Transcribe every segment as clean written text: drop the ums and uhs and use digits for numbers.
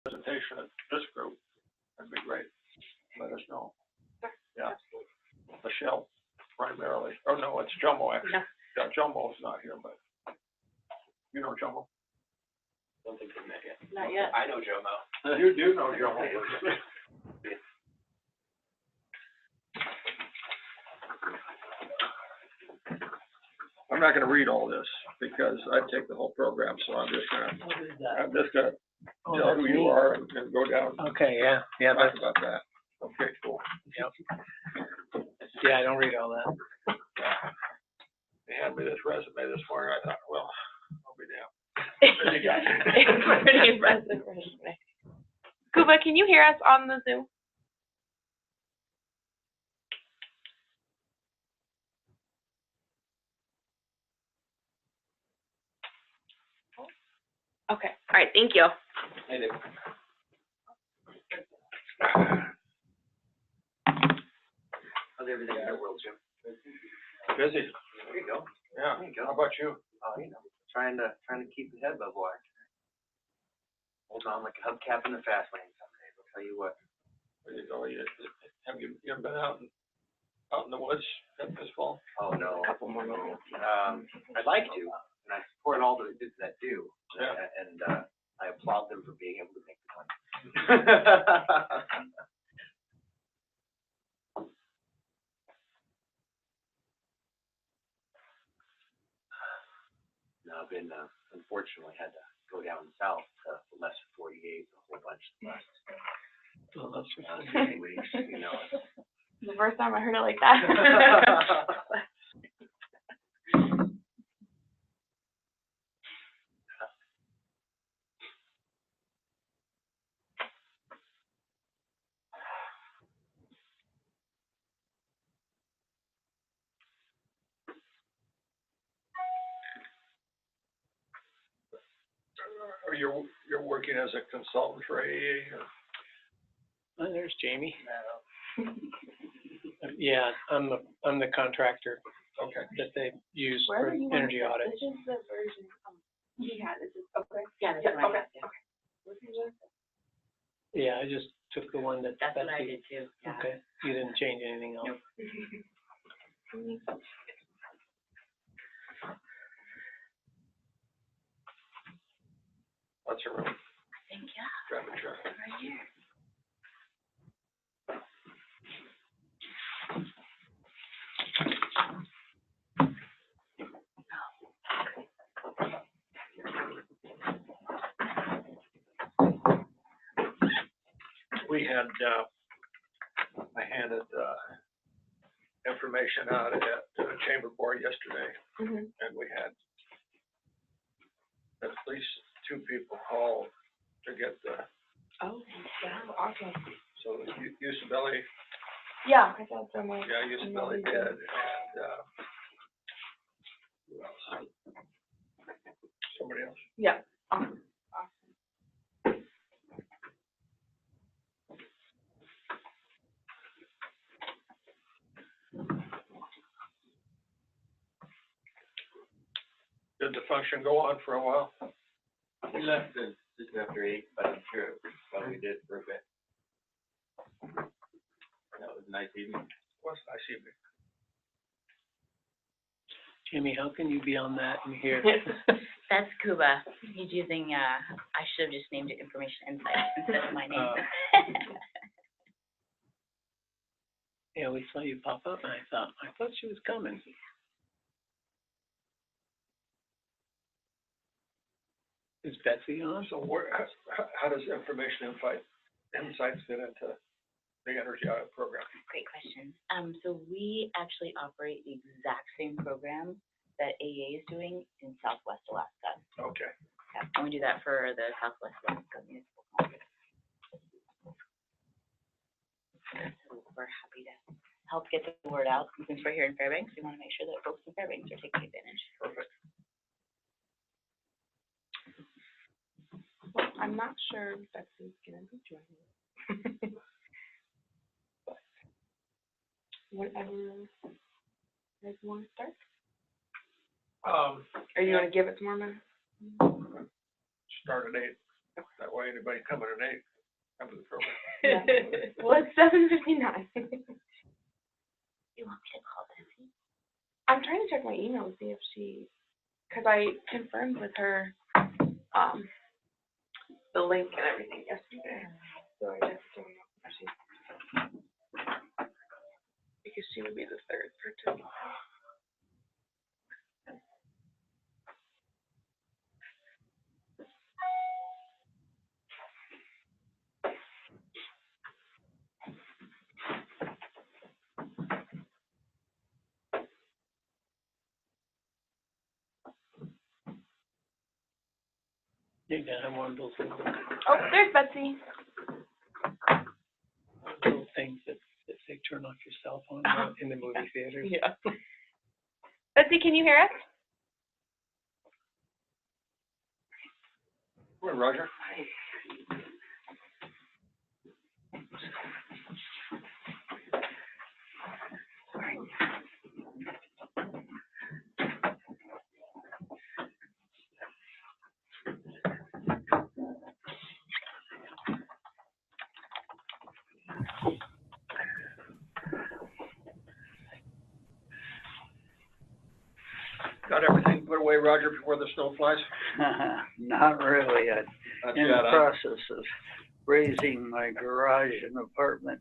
presentation at this group, that'd be great. Let us know. Yeah. Michelle, primarily. Oh, no, it's Jumbo, actually. No. Yeah, Jumbo's not here, but you know Jumbo? Don't think they've met yet. Not yet. I know Joe Mo. You do know Jumbo. I'm not gonna read all this because I'd take the whole program, so I'm just gonna tell who you are and go down and Okay, yeah, yeah, talk that's, about that. Okay, cool. yep. Yeah, I don't read all that. They handed me this resume this morning, I thought, well, I'll be damned. It's pretty impressive resume. Kuba, can you hear us on the Zoom? Okay, all right, thank you. Hey, Dave. How's everything in your world, Jim? Busy. There you go. Yeah. There you go. How about you? Trying to keep the head above water. Hold on like a hubcap in the fast lane some days, I'll tell you what. There you go. Have you ever been out in the woods this fall? Oh, no. A couple more minutes. I'd like to, and I support all the dudes that do. Yeah. And I applaud them for being able to make the time. No, I've been, unfortunately, had to go down south to less than 48 a whole bunch of the last 2 weeks, you know. The first time I heard it like that. Or you're working as a consultant for AEA or? Oh, there's Jamie. Yeah, I'm the contractor Okay. that they use for Wherever you want energy to sit. audits. This is the version he had. This is okay. Yeah, that's Yeah, what I okay. got, yeah. Yeah, I just took the one that That's what I Betsy. did too, yeah. Okay, you didn't change anything else? Nope. What's your room? I think, yeah, Grab a chair. right here. We had, I handed, information out at the chamber board yesterday, and we had at least 2 people call to get the, Oh, wow, awesome. so Usabelli, Yeah, I thought so much. yeah, Usabelli did, and, who else? Somebody else? Yeah. Awesome. Did the function go on for a while? We left just after 8, but I'm sure it probably did for a bit. That was a nice evening. Was nice evening. Jamie, how can you be on that and here? That's Kuba. He's using, I should have just named it Information Insights instead of my name. Yeah, we saw you pop up and I thought she was coming. Is Betsy on? So how does Information Insights fit into the energy audit program? Great question. So we actually operate the exact same program that AEA is doing in Southwest Alaska. Okay. Yeah, and we do that for the Southwest Alaska Municipal Conference. So we're happy to help get the word out. Since we're here in Fairbanks, we want to make sure that folks in Fairbanks are taking advantage. Perfect. Well, I'm not sure if Betsy's gonna be joining. But whatever you guys want to start. Are you gonna give it some more minutes? Start at 8. That way anybody coming at 8, come to the program. Well, it's 7:59. You want me to call Betsy? I'm trying to check my email to see if because I confirmed with her, the link and everything yesterday. So I just don't know if because she would be the third participant. You're gonna have one of those Oh, there's Betsy. little things that say turn off your cell phone in the movie theaters. Yeah. Betsy, can you hear us? Come on, Roger. Got everything put away, Roger, before the snow flies? Not really. I'm Not in yet, the huh? process of raising my garage and apartment.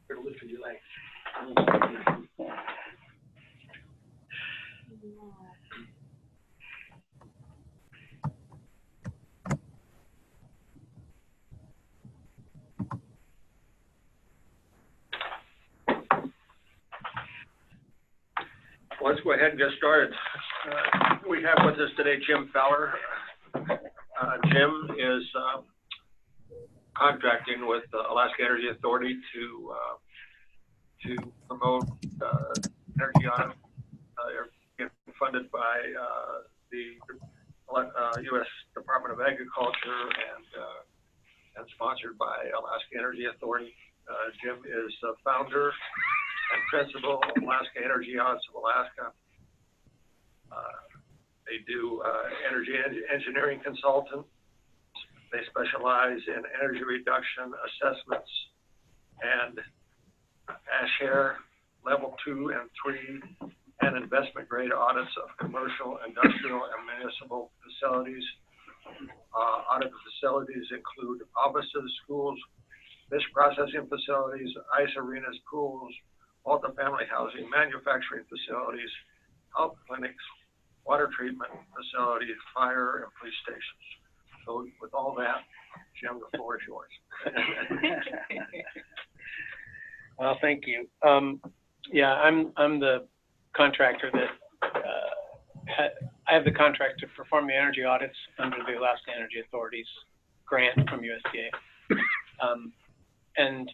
Better lift your legs. Well, let's go ahead and get started. We have with us today Jim Fowler. Jim is contracting with Alaska Energy Authority to promote energy audit. They're getting funded by the U.S. Department of Agriculture and sponsored by Alaska Energy Authority. Jim is the founder and principal of Alaska Energy Audits of Alaska. They do energy engineering consultant. They specialize in energy reduction assessments and ASHARE level 2 and 3 and investment grade audits of commercial, industrial, and municipal facilities. Audit facilities include offices, schools, fish processing facilities, ice arenas, pools, multifamily housing, manufacturing facilities, health clinics, water treatment facilities, fire, and police stations. So with all that, Jim, the floor is yours. Well, thank you. Yeah, I'm the contractor that I have the contract to perform the energy audits under the Alaska Energy Authority's grant from USDA. And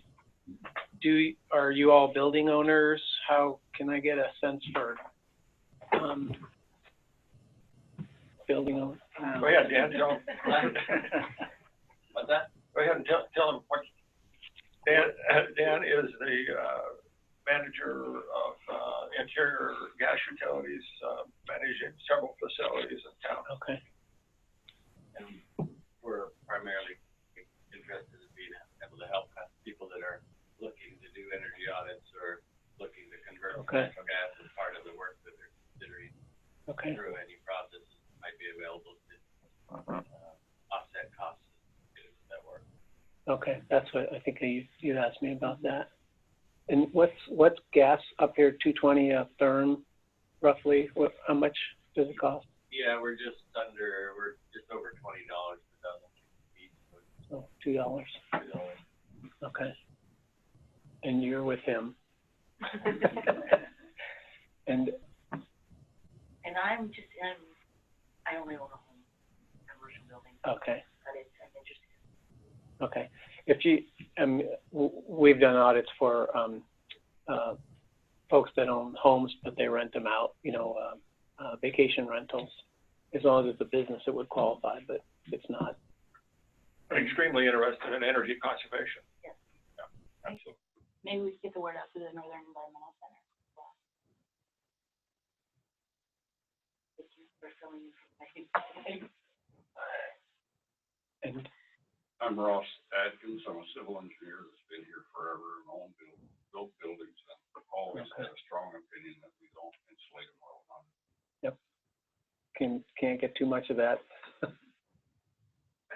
are you all building owners? How can I get a sense for building owners? Go ahead, Dan, tell him. What's that? Go ahead and tell him what, Dan is the manager of interior gas utilities, managing several facilities in town. Okay. And we're primarily interested in being able to help people that are looking to do energy audits or looking to convert natural gas as part of the work that they're considering through any process might be available to offset costs to that work. Okay, that's what I think you asked me about that. And what's gas up here? 220 a therm, roughly. How much does it cost? Yeah, we're just over $20 per thousand feet. So $2. Okay. And you're with him. And I only own a home, commercial building, okay. but I'm interested. Okay. If you, we've done audits for folks that own homes, but they rent them out, vacation rentals. As long as it's a business, it would qualify, but it's not. I'm extremely interested in energy conservation. Yes. Yeah, absolutely. Maybe we could get the word out to the Northern Environmental Center. Well, thank you for filling in. And I'm Ross Adkins. I'm a civil engineer that's been here forever and owned built buildings and always had a strong opinion that we don't insulate them well enough. can't get too much of that. My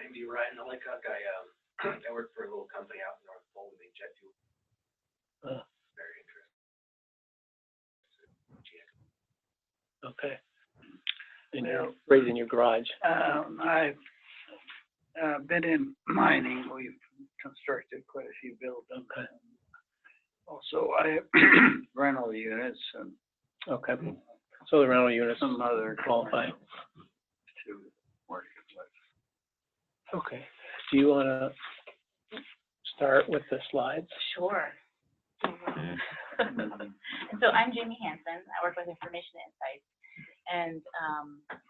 name's Ryan Ellicott. I work for a little company out in North Pole. We make jet fuel. Very interesting. Okay. And you're raising your garage. I've been in mining. We've constructed quite a few buildings. Okay. Also, I have rental units and Okay. So the rental units some other qualify. to work with. Okay. Do you want to start with the slides? Sure. So I'm Jamie Hansen. I work with Information Insights, and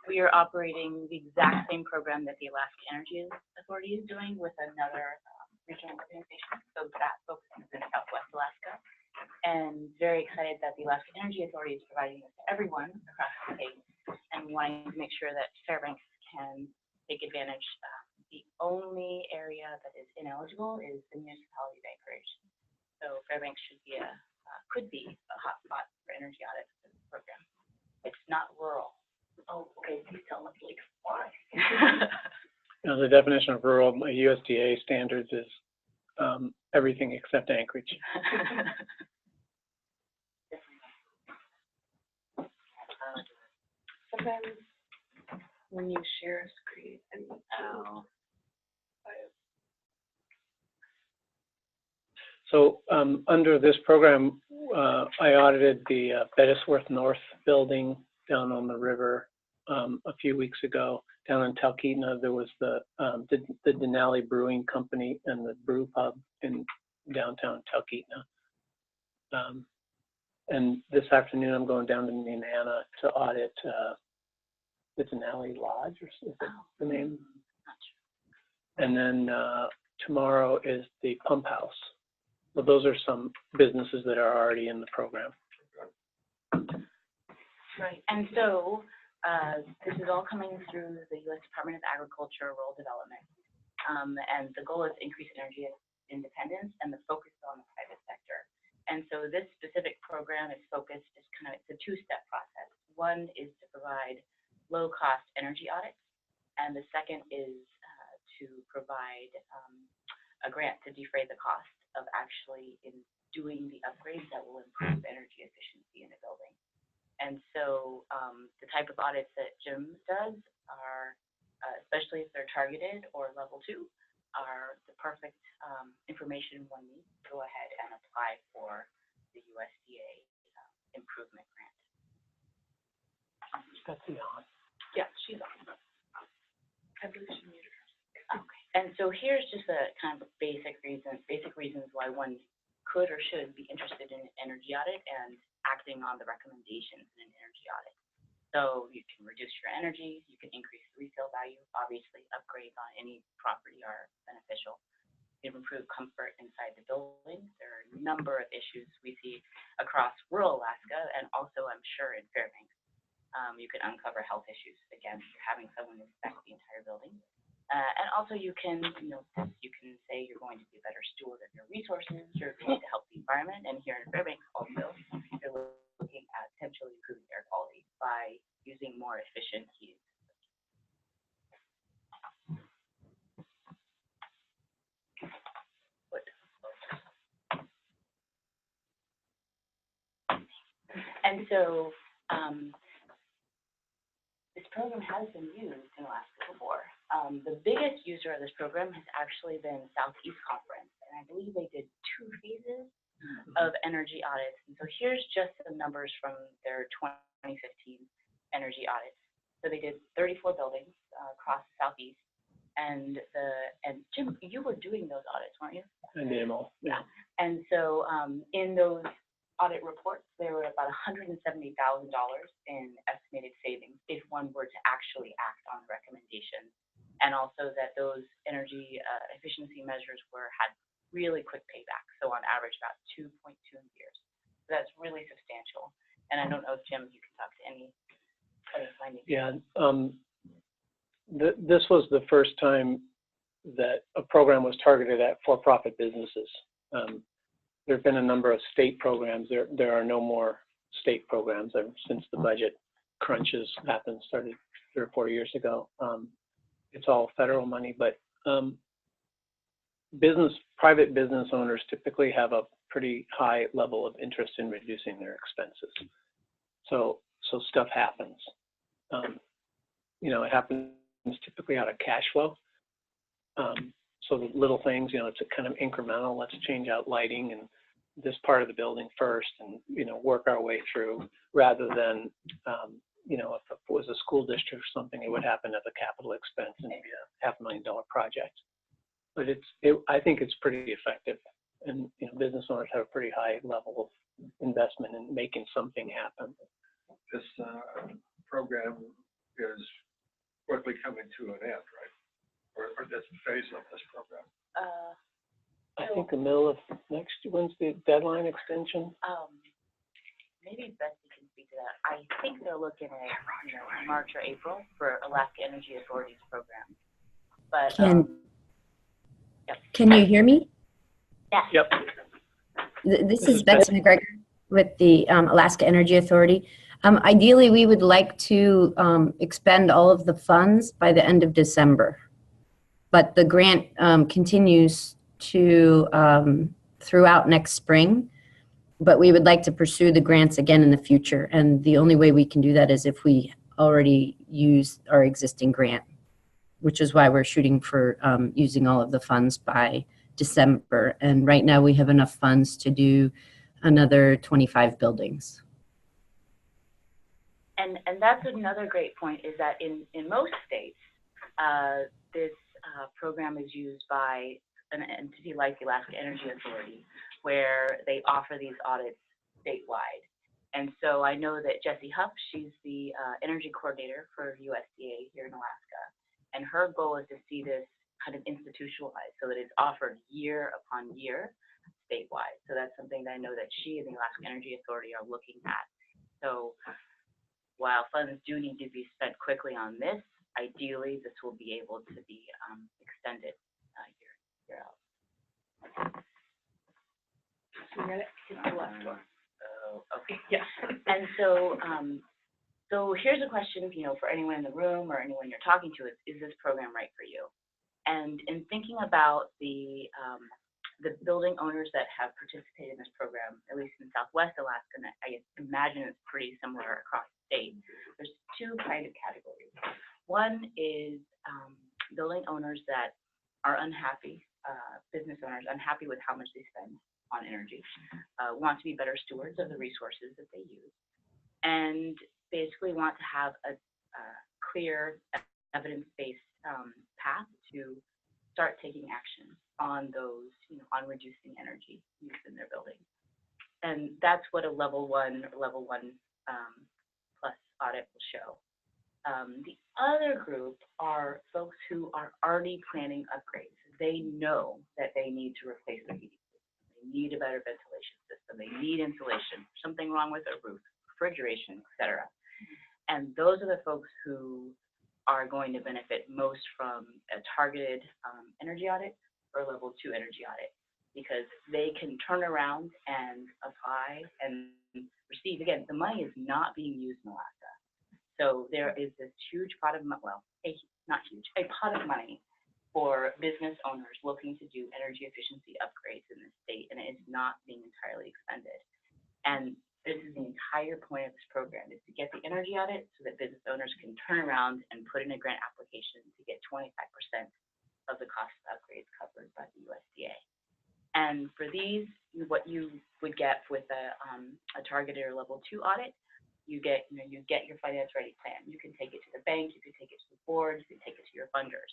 we are operating the exact same program that the Alaska Energy Authority is doing with another regional organization. So that focuses in Southwest Alaska, and very excited that the Alaska Energy Authority is providing this to everyone across the state, and wanting to make sure that Fairbanks can take advantage. The only area that is ineligible is the municipality of Anchorage. So Fairbanks could be a hot spot for energy audits in this program. It's not rural. Oh, okay. Please tell us, like, why? Now, the definition of rural by USDA standards is everything except Anchorage. Sometimes when you share a screen, So under this program, I audited the Bettisworth North building down on the river a few weeks ago. Down in Talkeetna, there was the Denali Brewing Company and the Brew Pub in downtown Talkeetna. And this afternoon, I'm going down to Nenana to audit the Denali Lodge, or is it the name? And then tomorrow is the Pump House. So those are some businesses that are already in the program. Right. And so this is all coming through the U.S. Department of Agriculture Rural Development. And the goal is to increase energy independence and the focus on the private sector. And so this specific program is focused, it's a two-step process. One is to provide low-cost energy audits, and the second is to provide a grant to defray the cost of actually doing the upgrades that will improve energy efficiency in a building. And so the type of audits that Jim does are, especially if they're targeted or level 2, are the perfect information one needs to go ahead and apply for the USDA improvement grant. Betsy on. yeah, she's on. I believe she muted her. Okay. And so here's just a kind of basic reasons why one could or should be interested in an energy audit and acting on the recommendations in an energy audit. So you can reduce your energy, you can increase the resale value. Obviously, upgrades on any property are beneficial. You can improve comfort inside the building. There are a number of issues we see across rural Alaska, and also I'm sure in Fairbanks. You can uncover health issues. Again, you're having someone inspect the entire building. And also you can say you're going to be a better steward of your resources, you're going to help the environment, and here in Fairbanks also, you're looking at potentially improving air quality by using more efficient heating. And so this program has been used in Alaska before. The biggest user of this program has actually been Southeast Conference, and I believe they did 2 phases of energy audits. And so here's just some numbers from their 2015 energy audits. So they did 34 buildings across the Southeast, and Jim, you were doing those audits, weren't you? I did them all. Yeah. And so in those audit reports, there were about $170,000 in estimated savings if one were to actually act on recommendations, and also that those energy efficiency measures had really quick payback. So on average, about 2.2 years. So that's really substantial. And I don't know if Jim, you can talk to any findings. Yeah. This was the first time that a program was targeted at for-profit businesses. There have been a number of state programs. There are no more state programs since the budget crunches happened, started 3 or 4 years ago. It's all federal money, but private business owners typically have a pretty high level of interest in reducing their expenses. So stuff happens. It happens typically out of cash flow. So the little things, it's a kind of incremental. Let's change out lighting and this part of the building first, and work our way through, rather than if it was a school district or something, it would happen as a capital expense and be a $500,000 project. But I think it's pretty effective, and business owners have a pretty high level of investment in making something happen. This program is quickly coming to an end, right? Or this phase of this program? I think the middle of when's the deadline extension? Maybe Betsy can speak to that. I think they're looking at March or April for Alaska Energy Authority's program. But yep. Can you hear me? Yes. Yep. This is Betsy McGregor with the Alaska Energy Authority. Ideally, we would like to expend all of the funds by the end of December, but the grant continues to throughout next spring, but we would like to pursue the grants again in the future, and the only way we can do that is if we already use our existing grant, which is why we're shooting for using all of the funds by December. And right now we have enough funds to do another 25 buildings. And that's another great point, is that in most states, this program is used by an entity like the Alaska Energy Authority, where they offer these audits statewide. And so I know that Jessie Huff, she's the energy coordinator for USDA here in Alaska, and her goal is to see this kind of institutionalized so that it's offered year upon year statewide. So that's something that I know that she and the Alaska Energy Authority are looking at. So while funds do need to be spent quickly on this, ideally this will be able to be extended year out. You got it? Hit the left one. Okay. Yeah. And so, so here's a question, for anyone in the room or anyone you're talking to: is this program right for you? And in thinking about the building owners that have participated in this program, at least in Southwest Alaska, and I imagine it's pretty similar across the state, there's two kind of categories. One is building owners that are unhappy, business owners unhappy with how much they spend on energy, want to be better stewards of the resources that they use, and basically want to have a clear, evidence-based path to start taking action on those, on reducing energy use in their building. And that's what a level one plus audit will show. The other group are folks who are already planning upgrades. They know that they need to replace their heating system. They need a better ventilation system. They need insulation, something wrong with their roof, refrigeration, etc. And those are the folks who are going to benefit most from a targeted energy audit or level 2 energy audit, because they can turn around and apply and receive. Again, the money is not being used in Alaska. So there is this huge pot of money, well, not huge, a pot of money for business owners looking to do energy efficiency upgrades in the state, and it is not being entirely expended. And this is the entire point of this program, is to get the energy audit so that business owners can turn around and put in a grant application to get 25% of the cost of upgrades covered by the USDA. And for these, what you would get with a targeted or level 2 audit, you get your finance ready plan. You can take it to the bank, you can take it to the board, you can take it to your funders.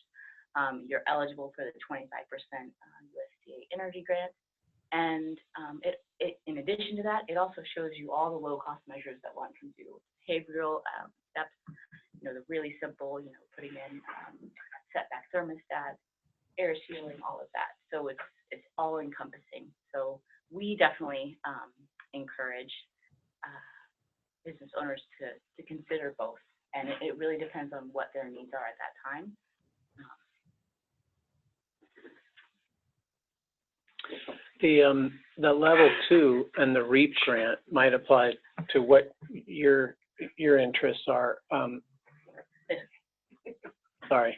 You're eligible for the 25% USDA energy grant. And in addition to that, it also shows you all the low-cost measures that one can do. Behavioral steps, the really simple, putting in setback thermostats, air sealing, all of that. So it's all-encompassing. So we definitely encourage business owners to consider both, and it really depends on what their needs are at that time. The level 2 and the REAP grant might apply to what your interests are. Sorry.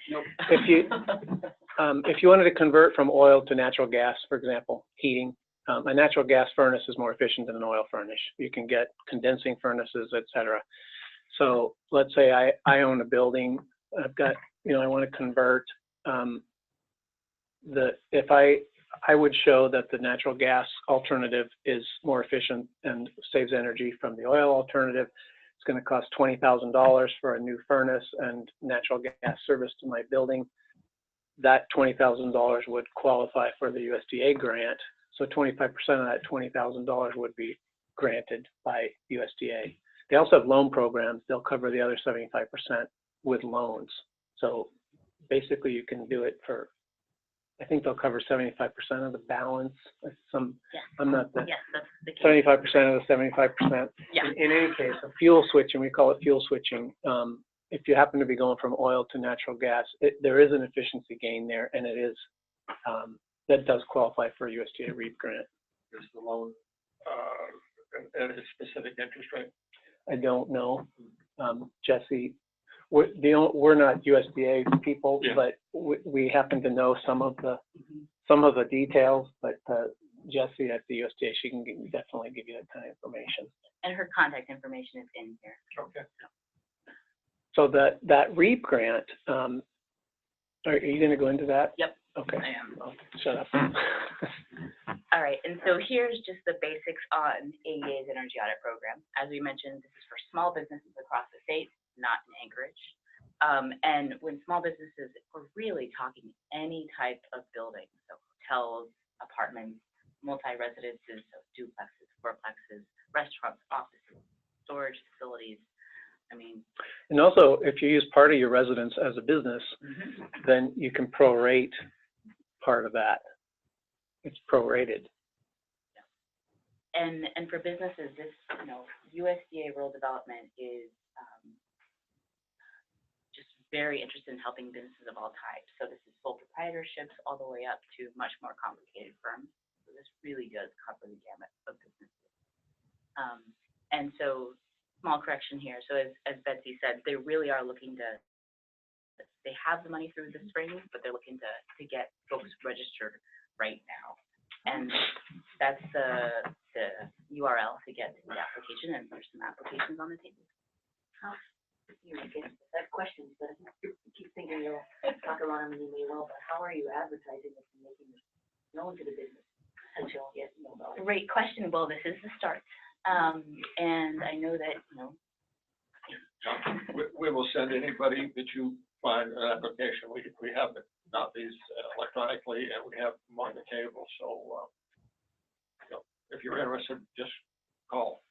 If you wanted to convert from oil to natural gas, for example, heating, a natural gas furnace is more efficient than an oil furnace. You can get condensing furnaces, et cetera. So let's say I own a building. I've got, I want to convert. If I would show that the natural gas alternative is more efficient and saves energy from the oil alternative. It's going to cost $20,000 for a new furnace and natural gas service to my building. That $20,000 would qualify for the USDA grant. So 25% of that $20,000 would be granted by USDA. They also have loan programs. They'll cover the other 75% with loans. So basically you can do it for, I think they'll cover 75% of the balance. I'm not the, Yes, that's the case. 75% of the 75%. Yeah. In any case, a fuel switching, we call it fuel switching. If you happen to be going from oil to natural gas, there is an efficiency gain there, and it is, that does qualify for a USDA REAP grant. Is the loan, at a specific interest rate? I don't know. Jesse, we're not USDA people, Yeah. but we happen to know some of the details. But Jesse at the USDA, she can definitely give you that kind of information. And her contact information is in here. Okay. So that REAP grant, are you going to go into that? Yep. Okay. I am. Oh, shut up. All right, and so here's just the basics on AEA's Energy Audit Program. As we mentioned, this is for small businesses across the state, not in Anchorage. And when small businesses, we're really talking any type of building, so hotels, apartments, multi-residences, so duplexes, fourplexes, restaurants, offices, storage facilities. I mean. And also, if you use part of your residence as a business, then you can prorate part of that. It's prorated. And for businesses, this, USDA Rural Development is just very interested in helping businesses of all types. So this is sole proprietorships all the way up to much more complicated firms. So this really does cover the gamut of businesses. And so, small correction here. So as Betsy said, they really are looking to, they have the money through the spring, but they're looking to get folks registered right now. And that's the URL to get to the application, and there's some applications on the table. I have questions, but I keep thinking you'll talk about them and you may well, but how are you advertising this and making it known to the business until you get to know about it? Great question. Well, this is the start. And I know that, We will send anybody that you find an application. We have not these electronically, and we have them on the table. So, if you're interested, just call.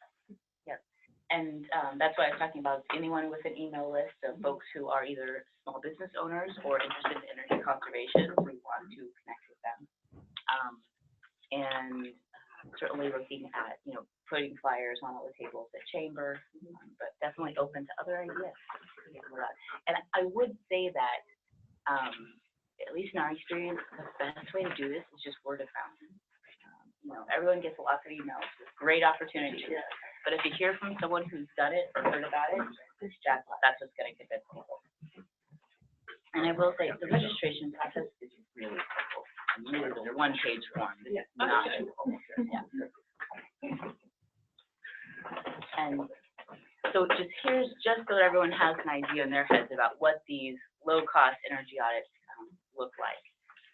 Yep. And that's what I was talking about. Anyone with an email list of folks who are either small business owners or interested in energy conservation, we want to connect with them. And certainly looking at, putting flyers on all the tables at chamber, but definitely open to other ideas. And I would say that, at least in our experience, the best way to do this is just word of mouth. Everyone gets lots of emails with great opportunities, but if you hear from someone who's done it or heard about it, that's what's going to convince people. And I will say the registration process is really simple. It's a one-page form. It's not difficult. Yeah. And so here's just so that everyone has an idea in their heads about what these low-cost energy audits look like.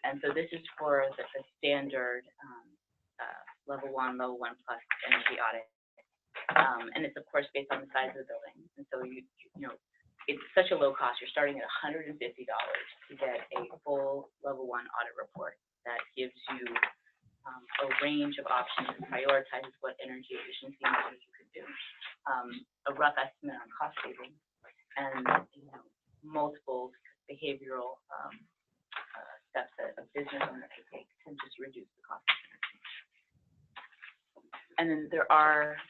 And so this is for the standard level 1 plus energy audit. And it's, of course, based on the size of the building. And so, it's such a low cost. You're starting at $150 to get a full level 1 audit report that gives you a range of options and prioritizes what energy efficiency measures you could do, a rough estimate on cost savings, and multiple behavioral steps that a business owner can take to just reduce the cost of energy. And then there are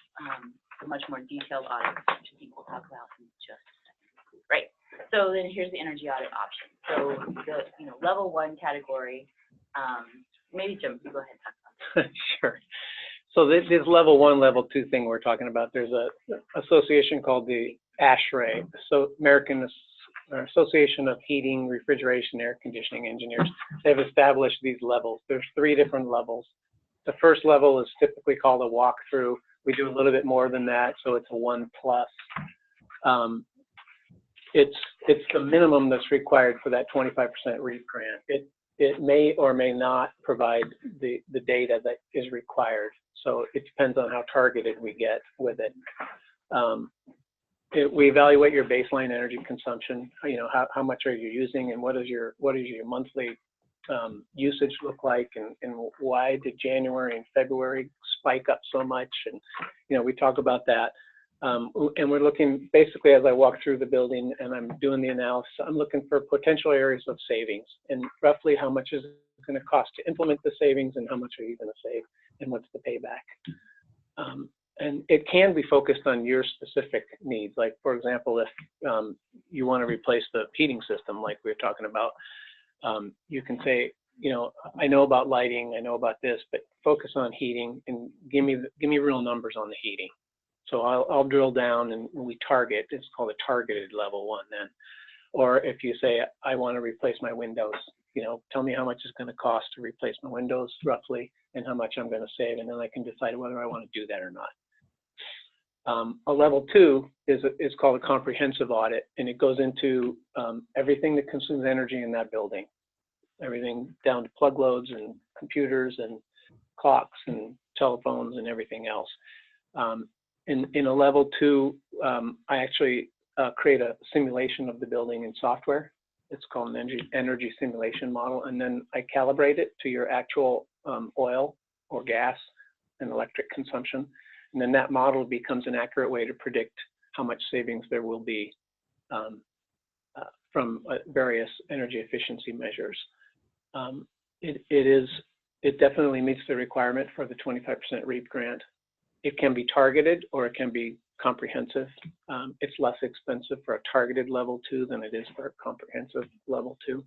much more detailed audits, which I think we'll talk about in just a second. Right. So then here's the energy audit option. So the level 1 category. Maybe Jim, you go ahead and talk about Sure. So this level 1, level 2 thing we're talking about, there's a association called the ASHRAE, so American Association of Heating, Refrigeration, Air Conditioning Engineers. They've established these levels. There's 3 different levels. The first level is typically called a walkthrough. We do a little bit more than that, so it's a 1+. It's the minimum that's required for that 25% REAP grant. It may or may not provide the data that is required. So it depends on how targeted we get with it. We evaluate your baseline energy consumption. You know, how much are you using, and what is your monthly usage look like, and why did January and February spike up so much? And you know, we talk about that. And we're looking, basically, as I walk through the building and I'm doing the analysis, I'm looking for potential areas of savings and roughly how much is it going to cost to implement the savings, and how much are you going to save, and what's the payback. And it can be focused on your specific needs. Like, for example, if you want to replace the heating system, like we were talking about, you can say, you know, I know about lighting, I know about this, but focus on heating and give me real numbers on the heating. So I'll drill down and we target. It's called a targeted level 1 then. Or if you say, I want to replace my windows, you know, tell me how much it's going to cost to replace my windows roughly, and how much I'm going to save, and then I can decide whether I want to do that or not. A level 2 is called a comprehensive audit, and it goes into everything that consumes energy in that building, everything down to plug loads and computers and clocks and telephones and everything else. In a level 2, I actually create a simulation of the building in software. It's called an energy simulation model, and then I calibrate it to your actual oil or gas and electric consumption. And then that model becomes an accurate way to predict how much savings there will be from various energy efficiency measures. It definitely meets the requirement for the 25% REAP grant. It can be targeted or it can be comprehensive. It's less expensive for a targeted level 2 than it is for a comprehensive level 2.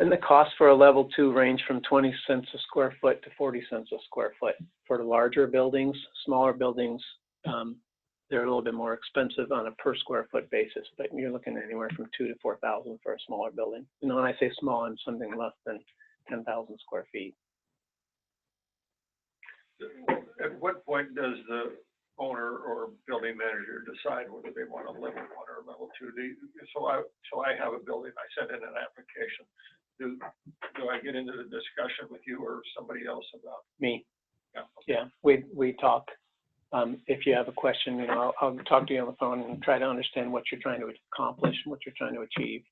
And the cost for a level 2 range from 20 cents a square foot to 40 cents a square foot. For the larger buildings, smaller buildings, they're a little bit more expensive on a per square foot basis, but you're looking at anywhere from 2,000 to 4,000 for a smaller building. You know, when I say small, I'm something less than 10,000 square feet. At what point does the owner or building manager decide whether they want a level 1 or a level 2? So I have a building, I send in an application. Do I get into the discussion with you or somebody else about? Me. Yeah. Yeah, we talk. If you have a question, you know, I'll talk to you on the phone and try to understand what you're trying to accomplish and what you're trying to achieve.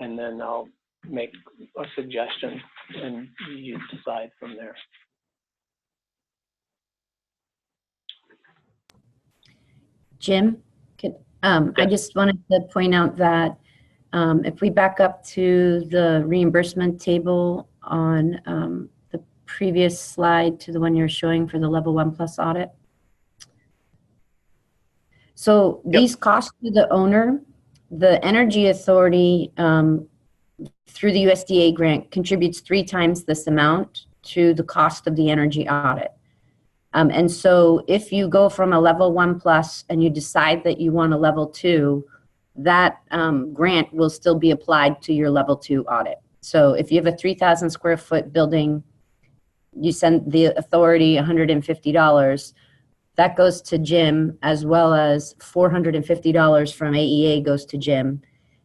And then I'll make a suggestion and you decide from there. Jim, I just wanted to point out that if we back up to the reimbursement table on the previous slide to the one you're showing for the level 1+ audit. So these costs to the owner, the Energy Authority through the USDA grant contributes 3 times this amount to the cost of the energy audit. And so if you go from a level 1+ and you decide that you want a level 2, that grant will still be applied to your level 2 audit. So if you have a 3,000 square foot building, you send the authority $150, that goes to Jim, as well as $450 from AEA goes to Jim.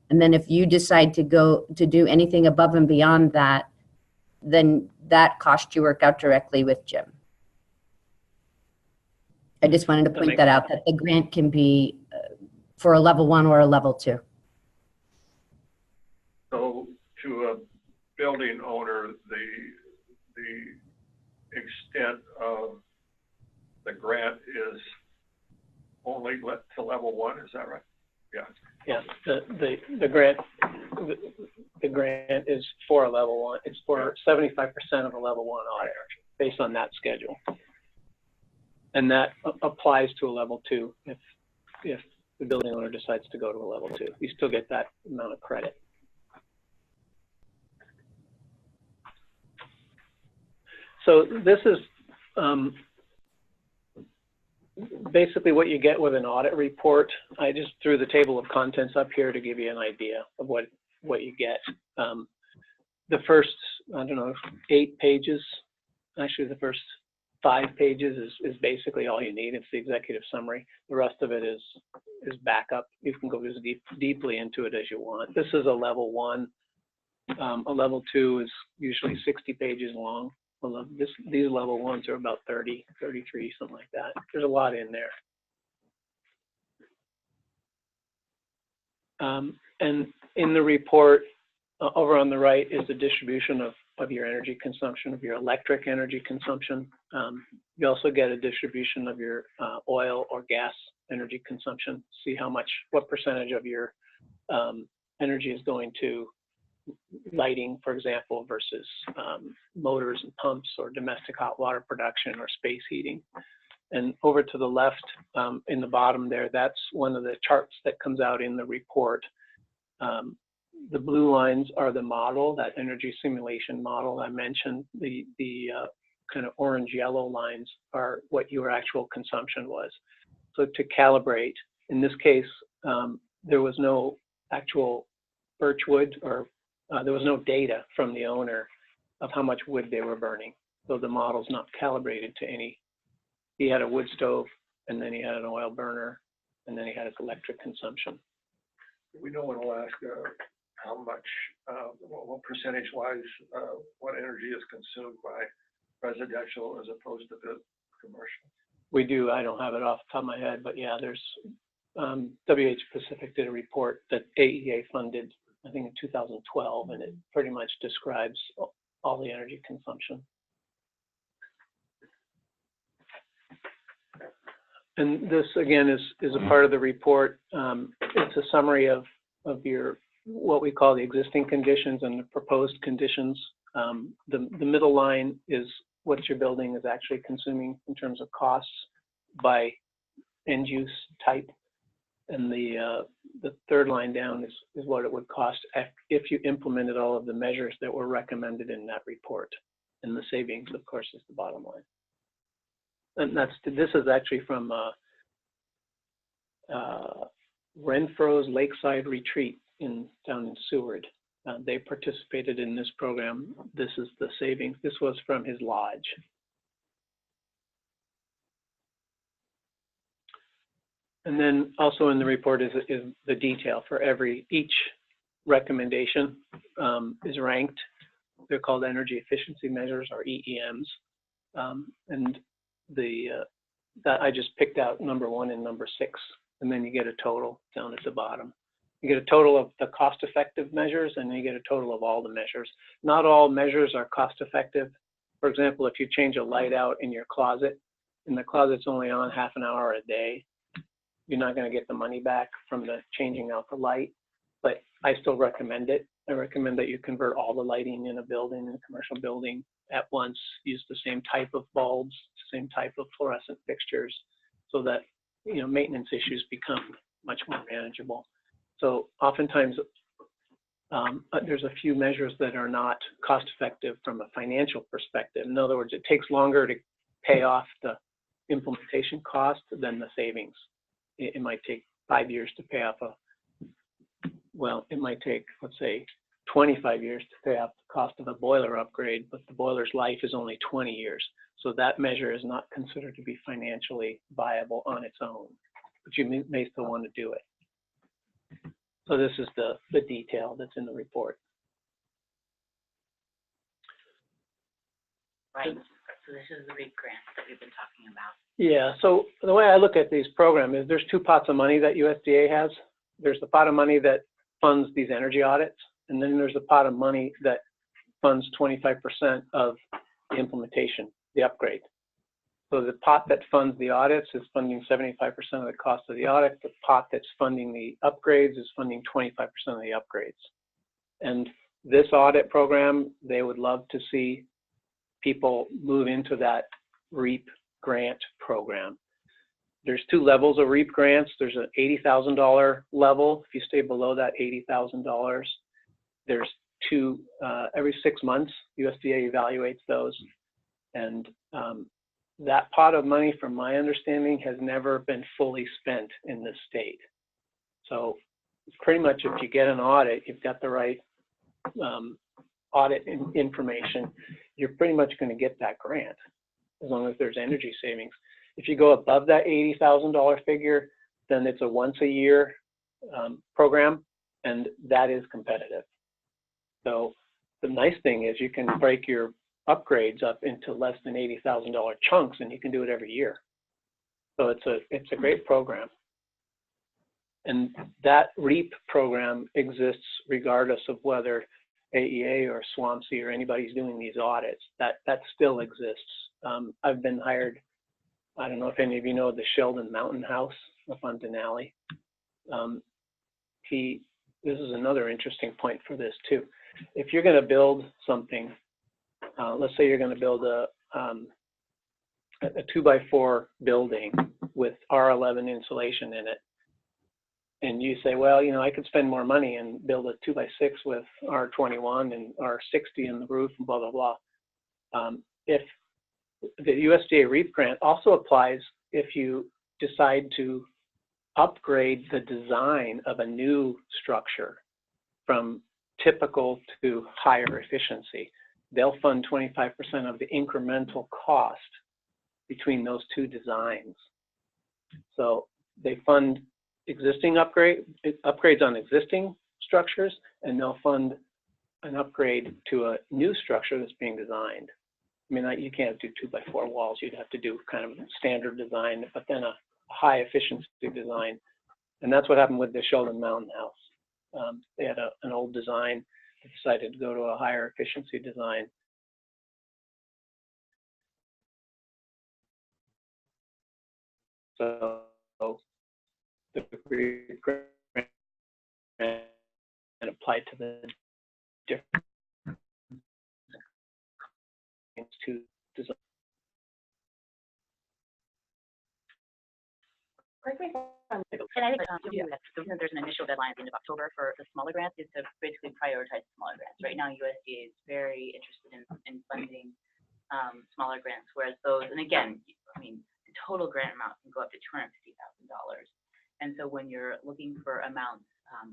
And then if you decide to go to do anything above and beyond that, then that cost you work out directly with Jim. I just wanted to point that out, that the grant can be for a level 1 or a level 2. So to a building owner, the extent of the grant is only to level 1, is that right? Yeah. Yeah, the grant is for a level 1. It's for 75% of a level 1 audit based on that schedule. And that applies to a level 2 if the building owner decides to go to a level 2. You still get that amount of credit. So this is basically what you get with an audit report. I just threw the table of contents up here to give you an idea of what you get. The first, I don't know, 8 pages, actually the first 5 pages is basically all you need. It's the executive summary. The rest of it is backup. You can go as deeply into it as you want. This is a level 1. A level 2 is usually 60 pages long. These level 1s are about 30, 33, something like that. There's a lot in there. And in the report, over on the right is the distribution of your energy consumption, of your electric energy consumption. You also get a distribution of your oil or gas energy consumption. See what percentage of your energy is going to lighting, for example, versus motors and pumps or domestic hot water production or space heating. And over to the left in the bottom there, that's one of the charts that comes out in the report. The blue lines are the model, that energy simulation model I mentioned. The kind of orange-yellow lines are what your actual consumption was. So to calibrate, in this case, there was no actual birch wood, or there was no data from the owner of how much wood they were burning. So the model's not calibrated to any. He had a wood stove, and then he had an oil burner, and then he had his electric consumption. We know in Alaska how much, what percentage-wise, what energy is consumed by residential as opposed to the commercial? We do. I don't have it off the top of my head, but yeah, there's WH Pacific did a report that AEA funded, I think in 2012, and it pretty much describes all the energy consumption. And this again is a part of the report. It's a summary of your what we call the existing conditions and the proposed conditions. The middle line is what your building is actually consuming in terms of costs by end use type, and the third line down is what it would cost if you implemented all of the measures that were recommended in that report. And the savings, of course, is the bottom line. And this is actually from Renfro's Lakeside Retreat down in Seward. They participated in this program. This is the savings. This was from his lodge. And then also in the report is the detail for each recommendation is ranked. They're called energy efficiency measures, or EEMs. And that I just picked out number 1 and number 6, and then you get a total down at the bottom. You get a total of the cost-effective measures, and then you get a total of all the measures. Not all measures are cost-effective. For example, if you change a light out in your closet, and the closet's only on half an hour a day, you're not going to get the money back from the changing out the light. But I still recommend it. I recommend that you convert all the lighting in a building, in a commercial building, at once. Use the same type of bulbs, same type of fluorescent fixtures, so that maintenance issues become much more manageable. So oftentimes there's a few measures that are not cost effective from a financial perspective. In other words, it takes longer to pay off the implementation cost than the savings. It might take 5 years to pay off it might take, let's say, 25 years to pay off the cost of a boiler upgrade, but the boiler's life is only 20 years. So that measure is not considered to be financially viable on its own, but you may still want to do it. So this is the detail that's in the report. Right. So this is the REAP grant that we've been talking about. Yeah. So the way I look at these programs is there's 2 pots of money that USDA has. There's the pot of money that funds these energy audits, and then there's a pot of money that funds 25% of the implementation, the upgrade. So the pot that funds the audits is funding 75% of the cost of the audit. The pot that's funding the upgrades is funding 25% of the upgrades. And this audit program, they would love to see people move into that REAP grant program. There's 2 levels of REAP grants. There's an $80,000 level. If you stay below that $80,000, there's 2, every 6 months, USDA evaluates those. And that pot of money, from my understanding, has never been fully spent in this state. So pretty much if you get an audit, you've got the right audit information, you're pretty much going to get that grant as long as there's energy savings. If you go above that $80,000 figure, then it's a once a year program, and that is competitive. So the nice thing is you can break your upgrades up into less than $80,000 chunks, and you can do it every year. So it's a great program. And that REAP program exists regardless of whether AEA or SWAMC or anybody's doing these audits. That still exists. I've been hired, I don't know if any of you know the Sheldon Mountain House up on Denali. This is another interesting point for this too. If you're going to build something, let's say you're going to build a 2x4 building with R11 insulation in it, and you say, well, you know, I could spend more money and build a 2x6 with R21 and R60 in the roof and blah, blah, blah. If the USDA REAP grant also applies if you decide to upgrade the design of a new structure from typical to higher efficiency. They'll fund 25% of the incremental cost between those two designs. So they fund existing upgrades on existing structures, and they'll fund an upgrade to a new structure that's being designed. I mean, you can't do 2x4 walls. You'd have to do kind of standard design, but then a high efficiency design. And that's what happened with the Sheldon Mountain House. They had an old design, they decided to go to a higher efficiency design. So the grant and applied to the different to design. Correct me if I'm wrong, and I think the reason there's an initial deadline at the end of October for the smaller grants is to basically prioritize smaller grants. Right now, USDA is very interested in funding smaller grants, whereas those, and again, I mean, the total grant amount can go up to $250,000. And so when you're looking for amounts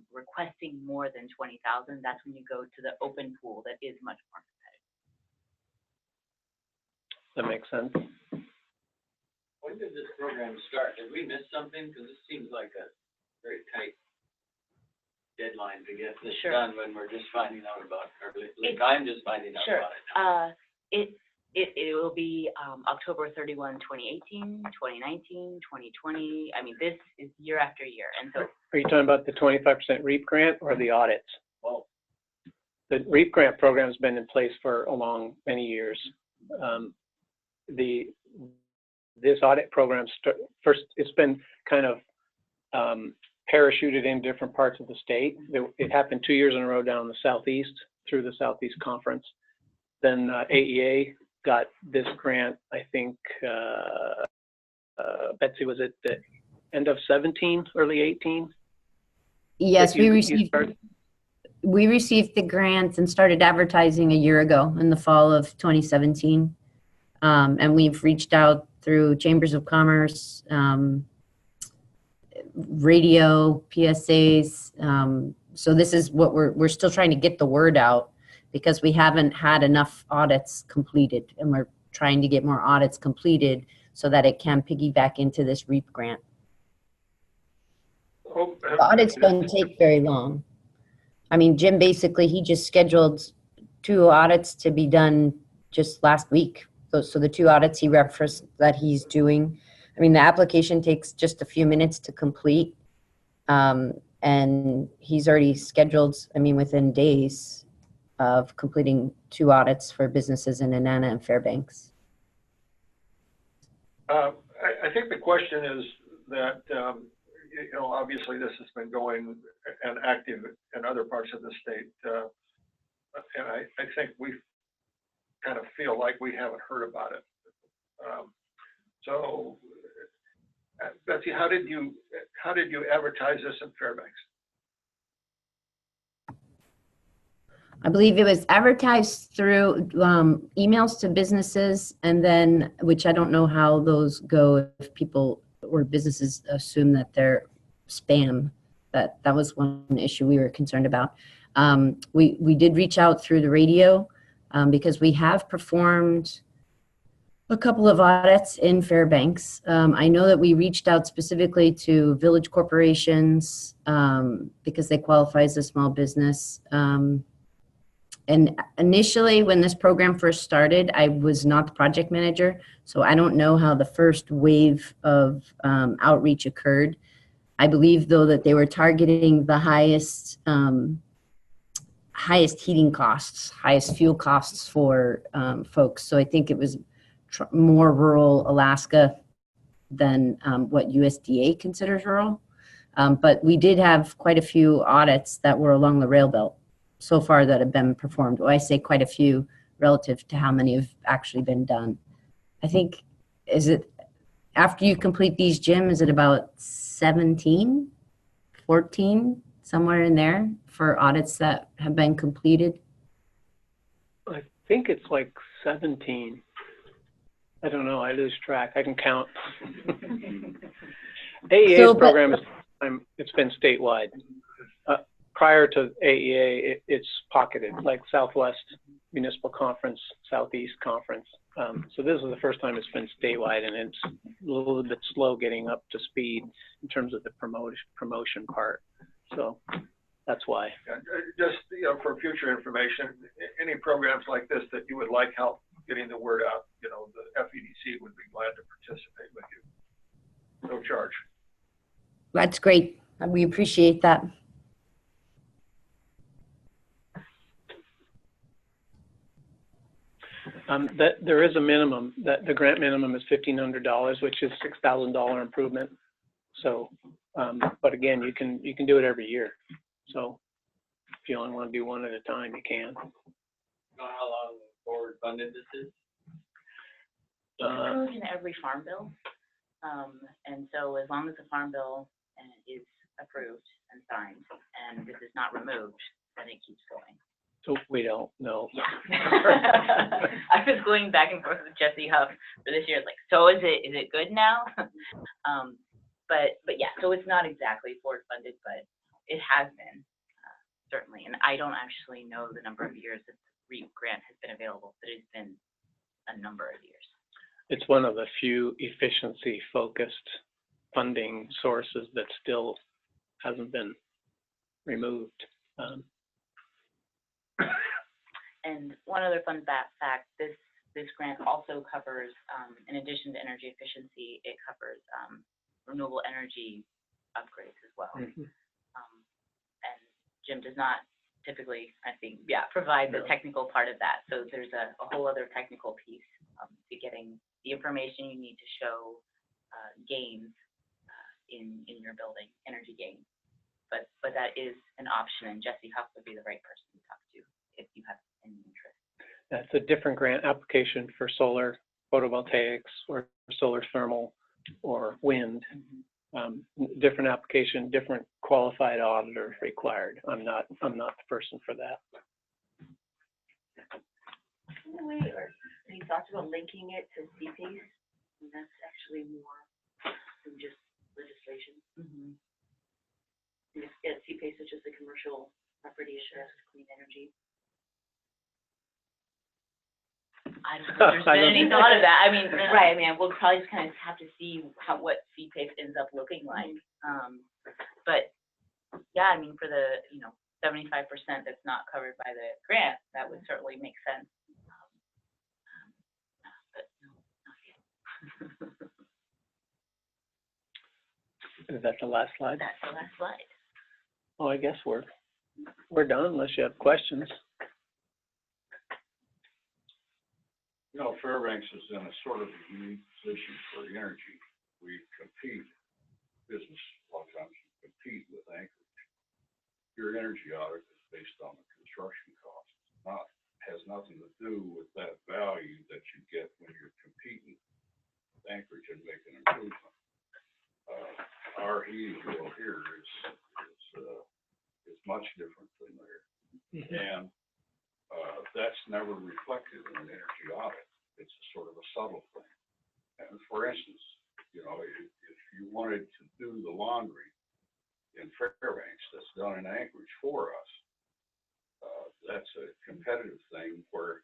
requesting more than $20,000, that's when you go to the open pool that is much more competitive. That makes sense. When did this program start? Did we miss something? Because this seems like a very tight deadline to get this done when we're just finding out about it, or at least I'm just finding out about it. It will be October 31, 2018, 2019, 2020. I mean, this is year after year. And so, are you talking about the 25% REAP grant or the audits? Well, the REAP grant program has been in place for many years. This audit program, first, it's been kind of parachuted in different parts of the state. It happened 2 years in a row down in the Southeast through the Southeast Conference. Then AEA got this grant, I think, Betsy, was it the end of 17, early 18? Yes, we received the grant and started advertising a year ago in the fall of 2017. And we've reached out through chambers of commerce, radio, PSAs. So this is what we're still trying to get the word out, because we haven't had enough audits completed, and we're trying to get more audits completed so that it can piggyback into this REAP grant. The audits don't take very long. I mean, Jim basically, he just scheduled 2 audits to be done just last week. So the 2 audits he referenced that he's doing, I mean, the application takes just a few minutes to complete. And he's already scheduled, I mean, within days of completing 2 audits for businesses in Anana and Fairbanks. I think the question is that, you know, obviously this has been going and active in other parts of the state. And I think we kind of feel like we haven't heard about it. So, Betsy, how did you advertise this in Fairbanks? I believe it was advertised through emails to businesses, and then, which I don't know how those go if people or businesses assume that they're spam. That was one issue we were concerned about. We did reach out through the radio because we have performed a couple of audits in Fairbanks. I know that we reached out specifically to village corporations because they qualify as a small business. And initially, when this program first started, I was not the project manager, so I don't know how the first wave of outreach occurred. I believe, though, that they were targeting the highest heating costs, highest fuel costs for folks. So I think it was more rural Alaska than what USDA considers rural. But we did have quite a few audits that were along the rail belt so far that have been performed. Well, I say quite a few relative to how many have actually been done. I think, is it, after you complete these, Jim, is it about 17, 14, somewhere in there for audits that have been completed? I think it's like 17. I don't know, I lose track, I can count. AEA's program, it's been statewide. Prior to AEA, it's pocketed, like Southwest Municipal Conference, Southeast Conference. So this is the first time it's been statewide, and it's a little bit slow getting up to speed in terms of the promotion part. So that's why. Just, for future information, any programs like this that you would like help getting the word out, the FEDC would be glad to participate with you. No charge. That's great. We appreciate that. That there is a minimum, that the grant minimum is $1,500, which is $6,000 improvement. So, but again, you can do it every year. So if you only want to do one at a time, you can. You know how long forward funded this is? It's approved in every farm bill. And so as long as the farm bill is approved and signed and this is not removed, then it keeps going. So we don't know. Yeah. I was going back and forth with Jesse Huff for this year. It's like, so is it good now? But yeah, so it's not exactly forward funded, but it has been, certainly. And I don't actually know the number of years that the REAP grant has been available, but it's been a number of years. It's one of the few efficiency focused funding sources that still hasn't been removed. And one other fun fact, this grant also covers, in addition to energy efficiency, it covers renewable energy upgrades as well. Mm-hmm. And Jim does not typically, I think, provide the technical part of that. So there's a whole other technical piece to getting the information you need to show gains in your building, energy gains. But that is an option, and Jesse Huff would be the right person to talk to if you have any interest. That's a different grant application for solar photovoltaics or solar thermal or wind. Mm-hmm. Different application, different qualified auditor required. I'm not the person for that. Have you thought about linking it to CPACE? And that's actually more than just legislation. Mm-hmm. Yeah, CPACE is just a commercial property assurance clean energy. I don't know if there's been any thought of that. I mean, right. I mean, we'll probably just kind of have to see what CPACE ends up looking like. But yeah, I mean, for the 75% that's not covered by the grant, that would certainly make sense. But no, not yet. Is that the last slide? That's the last slide. Oh, I guess we're done unless you have questions. Fairbanks is in a sort of unique position for energy. We compete, business a lot of times compete with Anchorage. Your energy audit is based on the construction cost. Has nothing to do with that value that you get when you're competing with Anchorage and making an improvement. Our heating bill here is much different than there. Mm-hmm. And that's never reflected in an energy audit. It's a sort of a subtle thing. And for instance, you know, if you wanted to do the laundry in Fairbanks that's done in Anchorage for us, that's a competitive thing where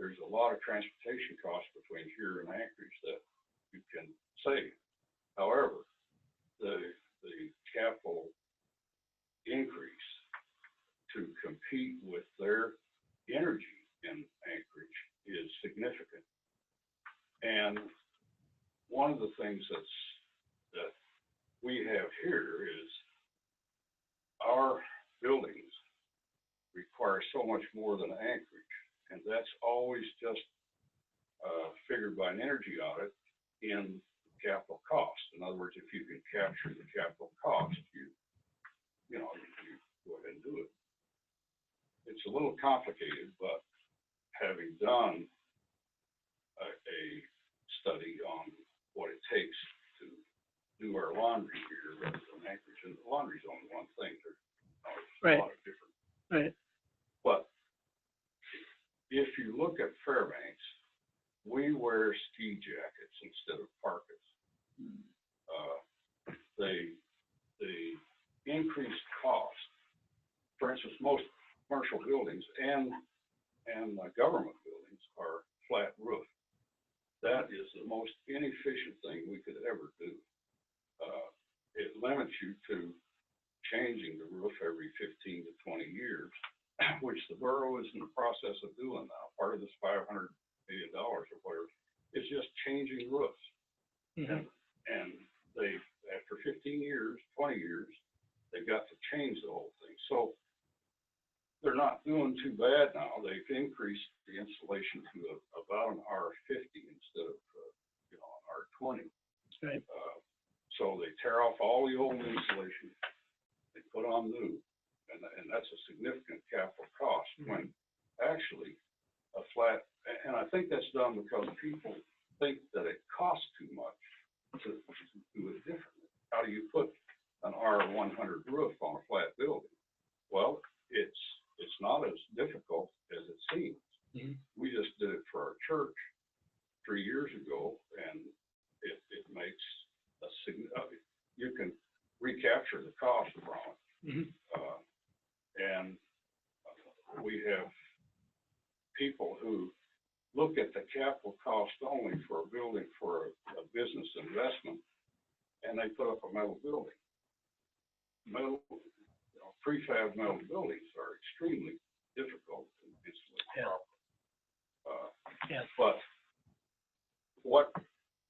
there's a lot of transportation costs between here and Anchorage that you can save. However, the capital increase to compete with their energy in Anchorage is significant. And one of the things that we have here is our buildings require so much more than Anchorage, and that's always just figured by an energy audit in capital cost. In other words, if you can capture the capital cost, you go ahead and do it. It's a little complicated, but having done a study on what it takes to do our laundry here rather than Anchorage, and the laundry's only one thing. There's a lot of different. Right. But if you look at Fairbanks, we wear ski jackets instead of parkas. The increased cost, for instance, most commercial buildings and government buildings are flat roof. That is the most inefficient thing we could ever do. It limits you to changing the roof every 15 to 20 years, which the borough is in the process of doing now. Part of this $500 million or whatever is just changing roofs. Mm-hmm. And they, after 15 years, 20 years, they've got to change the whole thing. So they're not doing too bad now. They've increased the insulation to about an R50 instead of an R20. Right. So they tear off all the old insulation, they put on new, and that's a significant capital cost. When actually a flat, and I think that's done because people think that it costs too much to do it differently. How do you put an R100 roof on a flat building? Well, it's not as difficult as it seems. Mm-hmm. We just did it for our church 3 years ago, and it makes a significant, you can recapture the cost from it. Mm-hmm. And we have people who look at the capital cost only for a building for a business investment, and they put up a metal building. Prefab metal buildings are extremely difficult to insulate properly. But what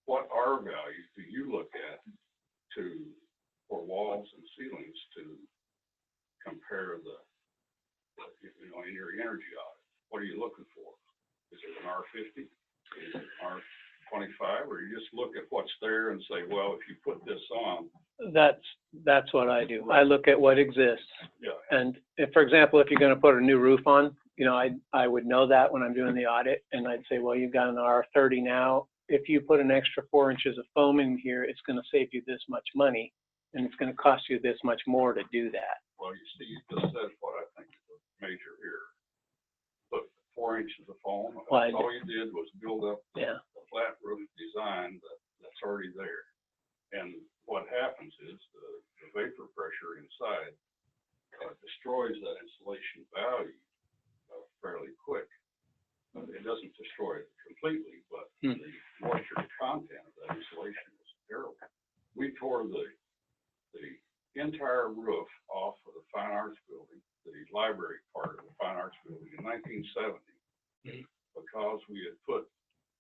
R values do you look at for walls and ceilings to compare in your energy audit? What are you looking for? Is it an R50? Is it an R25? Or you just look at what's there and say, well, if you put this on. That's what I do. I look at what exists. Yeah. And if, for example, if you're going to put a new roof on, I would know that when I'm doing the audit, and I'd say, well, you've got an R30 now. If you put an extra 4 inches of foam in here, it's going to save you this much money, and it's going to cost you this much more to do that. Well, you see, you just said what I think is a major error. Put 4 inches of foam. All you did was build up a flat roof design that's already there. And what happens is the vapor pressure inside destroys that insulation value fairly quick. It doesn't destroy it completely, but the moisture content of that insulation is terrible. We tore the entire roof off of the Fine Arts Building, the library part of the Fine Arts Building in 1970, because we had put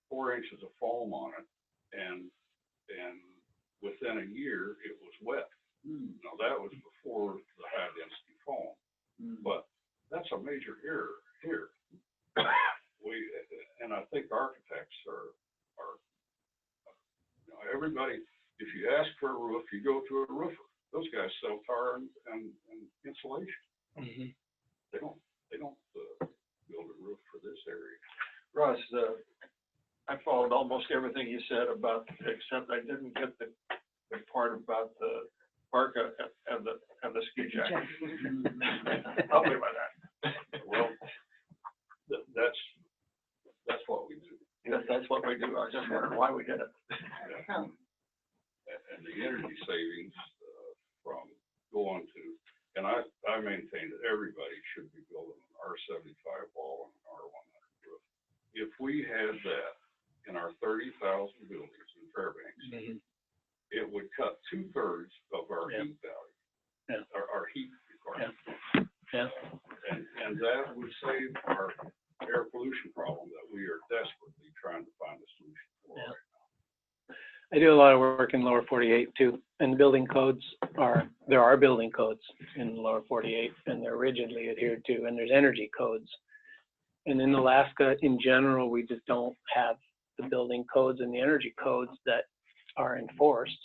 4 inches of foam on it, and within a year it was wet. Now that was before the high density foam, but that's a major error here. And I think architects are everybody. If you ask for a roof, you go to a roofer. Those guys sell tar and insulation. Mm-hmm. They don't build a roof for this area. Russ, I followed almost everything you said except I didn't get the part about the parka and the ski jacket. Help me by that. Well, it's what we do. I was just wondering why we did it. And the energy savings, from going to, and I maintain that everybody should be building an R75 wall and an R100 roof. If we had that in our 30,000 buildings in Fairbanks, it would cut 2/3 of our heat value, our heat requirement. And that would save our air pollution problem that we are desperately trying to find a solution for right now. I do a lot of work in lower 48 too, and the building codes there are building codes in the lower 48, and they're rigidly adhered to, and there's energy codes. And in Alaska, in general, we just don't have the building codes and the energy codes that are enforced,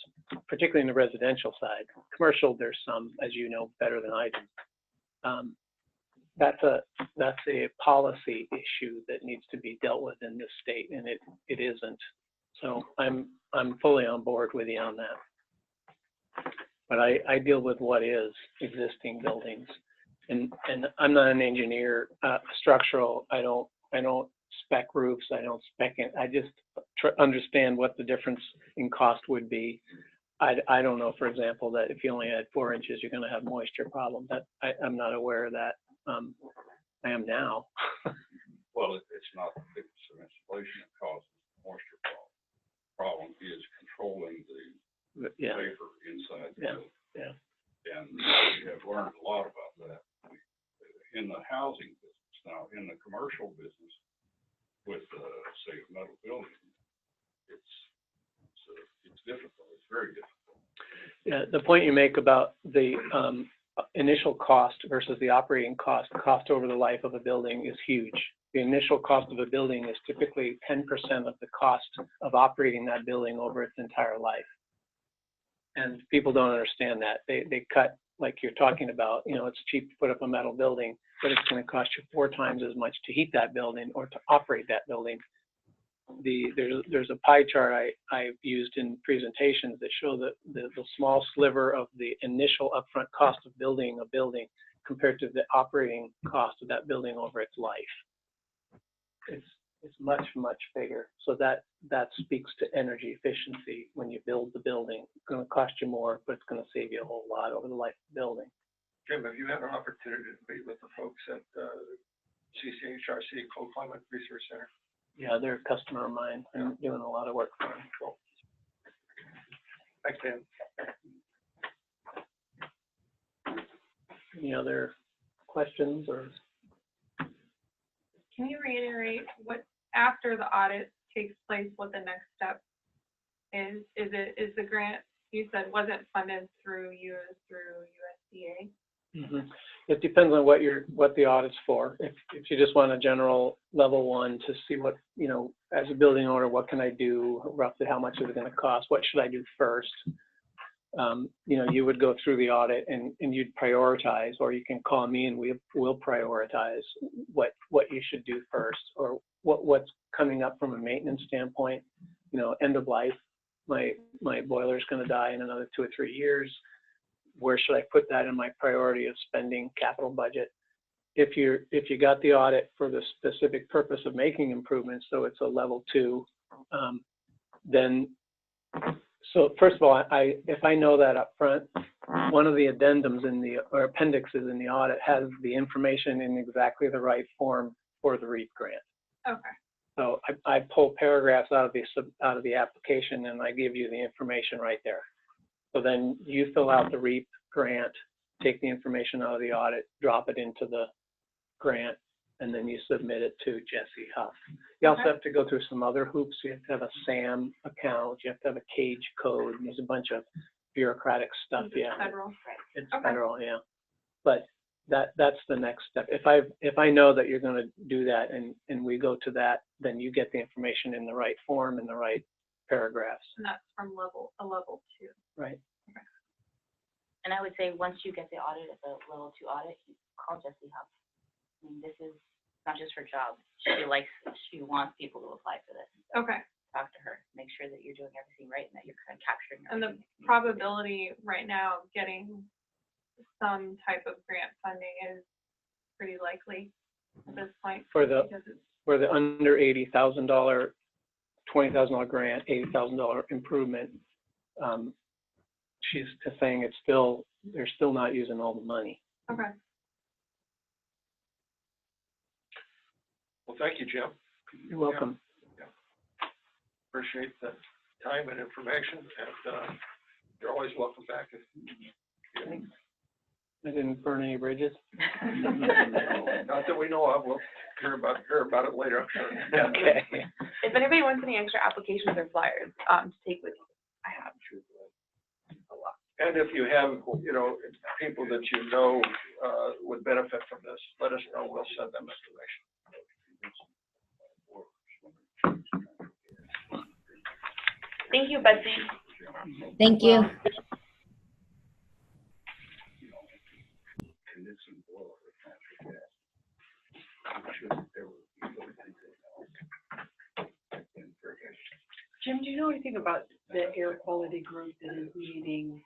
particularly in the residential side. Commercial, there's some, as you know better than I do. That's a policy issue that needs to be dealt with in this state, and it isn't. So I'm fully on board with you on that. But I deal with what is existing buildings, and I'm not an engineer, structural. I don't spec roofs. I don't spec it. I just understand what the difference in cost would be. I don't know, for example, that if you only had 4 inches, you're going to have moisture problems. I'm not aware of that. I am now. Well, it's not the thickness of insulation that causes the moisture problem. The problem is controlling the vapor inside the building. And we have learned a lot about that in the housing business. Now, in the commercial business, with say a metal building, it's difficult. It's very difficult. Yeah, the point you make about the initial cost versus the operating cost over the life of a building is huge. The initial cost of a building is typically 10% of the cost of operating that building over its entire life. And people don't understand that. They cut, like you're talking about, it's cheap to put up a metal building, but it's going to cost you 4 times as much to heat that building or to operate that building. There's a pie chart I've used in presentations that show the small sliver of the initial upfront cost of building a building compared to the operating cost of that building over its life. It's much, much bigger. So that speaks to energy efficiency. When you build the building, it's going to cost you more, but it's going to save you a whole lot over the life of the building. Jim, have you had an opportunity to meet with the folks at CCHRC, Cold Climate Research Center? Yeah, they're a customer of mine. I'm doing a lot of work for them. Cool. Thanks, Dan. Any other questions or? Can you reiterate what, after the audit takes place, what the next step is? Is the grant, you said, wasn't funded through USDA? Mm-hmm. It depends on what the audit's for. If you just want a general level 1 to see what, as a building owner, what can I do, roughly how much is it going to cost, what should I do first? You would go through the audit and you'd prioritize, or you can call me and we'll prioritize what you should do first, or what's coming up from a maintenance standpoint. End of life, my boiler's going to die in another 2 or 3 years. Where should I put that in my priority of spending capital budget? If you got the audit for the specific purpose of making improvements, so it's a level 2, then, so first of all, if I know that up front, one of the addendums or appendixes in the audit has the information in exactly the right form for the REAP grant. Okay. So I pull paragraphs out of the application and I give you the information right there. So then you fill out the REAP grant, take the information out of the audit, drop it into the grant, and then you submit it to Jesse Huff. You also have to go through some other hoops. You have to have a SAM account. You have to have a CAGE code. There's a bunch of bureaucratic stuff. Federal. It's federal, yeah. But that's the next step. If I know that you're going to do that and we go to that, then you get the information in the right form and the right paragraphs. And that's from level 2. Right. Okay. And I would say once you get the audit at the level 2 audit, you call Jessie Huff. I mean, this is not just her job. She wants people to apply for this. Okay. Talk to her. Make sure that you're doing everything right and that you're kind of capturing And the everything. probability right now of getting some type of grant funding is pretty likely at this point. For the under $80,000 $20,000 grant, $80,000 improvement. She's saying it's still, they're still not using all the money. Okay. Well, thank you, Jim. You're welcome. Appreciate the time and information, and you're always welcome back. Thanks. I didn't burn any bridges. Not that we know of. We'll hear about it later, I'm sure. Okay. If anybody wants any extra applications or flyers, to take with you, I have a lot. And if you have, people that you know would benefit from this, let us know. We'll send them information. Thank you, Betsy. Thank you. Jim, do you know anything about the air quality group that is meeting